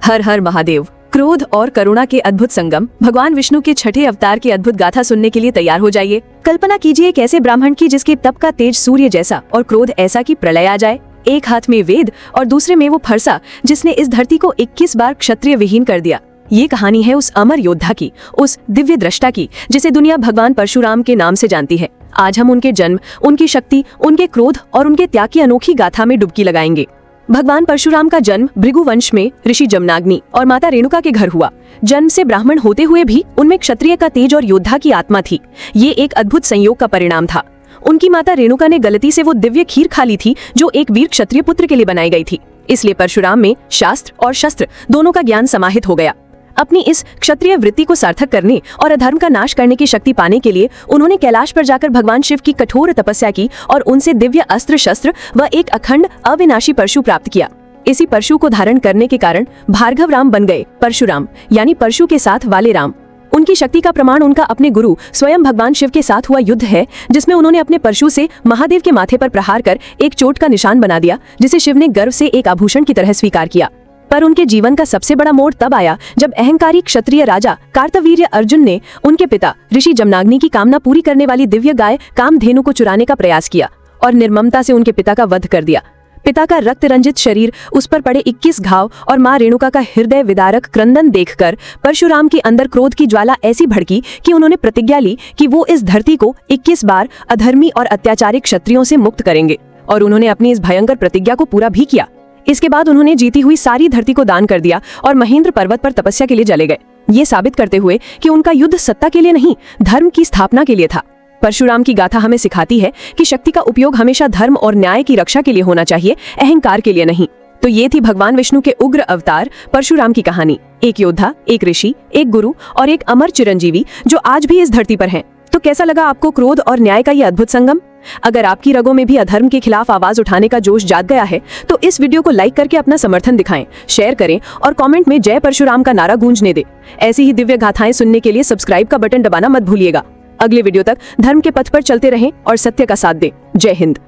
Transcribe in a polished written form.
हर हर महादेव। क्रोध और करुणा के अद्भुत संगम, भगवान विष्णु के छठे अवतार की अद्भुत गाथा सुनने के लिए तैयार हो जाइए। कल्पना कीजिए एक ऐसे ब्राह्मण की जिसके तप का तेज सूर्य जैसा और क्रोध ऐसा कि प्रलय आ जाए। एक हाथ में वेद और दूसरे में वो फरसा जिसने इस धरती को 21 बार क्षत्रिय विहीन कर दिया। ये कहानी है उस अमर योद्धा की, उस दिव्य दृष्टा की, जिसे दुनिया भगवान परशुराम के नाम से जानती है। आज हम उनके जन्म, उनकी शक्ति, उनके क्रोध और उनके त्याग की अनोखी गाथा में डुबकी लगाएंगे। भगवान परशुराम का जन्म भृगु वंश में ऋषि जमनाग्नि और माता रेणुका के घर हुआ। जन्म से ब्राह्मण होते हुए भी उनमें क्षत्रिय का तेज और योद्धा की आत्मा थी। ये एक अद्भुत संयोग का परिणाम था। उनकी माता रेणुका ने गलती से वो दिव्य खीर खा ली थी जो एक वीर क्षत्रिय पुत्र के लिए बनाई गई थी। इसलिए परशुराम में शास्त्र और शस्त्र दोनों का ज्ञान समाहित हो गया। अपनी इस क्षत्रिय वृत्ति को सार्थक करने और अधर्म का नाश करने की शक्ति पाने के लिए उन्होंने कैलाश पर जाकर भगवान शिव की कठोर तपस्या की और उनसे दिव्य अस्त्र शस्त्र व एक अखंड अविनाशी परशु प्राप्त किया। इसी परशु को धारण करने के कारण भार्गव राम बन गए परशुराम, यानी परशु के साथ वाले राम। उनकी शक्ति का प्रमाण उनका अपने गुरु स्वयं भगवान शिव के साथ हुआ युद्ध है, जिसमें उन्होंने अपने परशु से महादेव के माथे पर प्रहार कर एक चोट का निशान बना दिया, जिसे शिव ने गर्व से एक आभूषण की तरह स्वीकार किया। पर उनके जीवन का सबसे बड़ा मोड़ तब आया जब अहंकारी क्षत्रिय राजा कार्तवीर्य अर्जुन ने उनके पिता ऋषि जमनाग्नि की कामना पूरी करने वाली दिव्य गाय कामधेनु को चुराने का प्रयास किया और निर्ममता से उनके पिता का वध कर दिया। पिता का रक्त रंजित शरीर, उस पर पड़े 21 घाव और मां रेणुका का हृदय विदारक क्रंदन देखकर परशुराम के अंदर क्रोध की ज्वाला ऐसी भड़की कि उन्होंने प्रतिज्ञा ली कि वो इस धरती को 21 बार अधर्मी और अत्याचारी क्षत्रियों से मुक्त करेंगे, और उन्होंने अपनी इस भयंकर प्रतिज्ञा को पूरा भी किया। इसके बाद उन्होंने जीती हुई सारी धरती को दान कर दिया और महेंद्र पर्वत पर तपस्या के लिए चले गए, ये साबित करते हुए कि उनका युद्ध सत्ता के लिए नहीं, धर्म की स्थापना के लिए था। परशुराम की गाथा हमें सिखाती है कि शक्ति का उपयोग हमेशा धर्म और न्याय की रक्षा के लिए होना चाहिए, अहंकार के लिए नहीं। तो ये थी भगवान विष्णु के उग्र अवतार परशुराम की कहानी। एक योद्धा, एक ऋषि, एक गुरु और एक अमर चिरंजीवी जो आज भी इस धरती पर हैं। तो कैसा लगा आपको क्रोध और न्याय का ये अद्भुत संगम? अगर आपकी रगों में भी अधर्म के खिलाफ आवाज उठाने का जोश जाग गया है तो इस वीडियो को लाइक करके अपना समर्थन दिखाएं, शेयर करें और कमेंट में जय परशुराम का नारा गूंजने दें। ऐसी ही दिव्य गाथाएं सुनने के लिए सब्सक्राइब का बटन दबाना मत भूलिएगा। अगले वीडियो तक धर्म के पथ पर चलते रहें और सत्य का साथ दें। जय हिंद।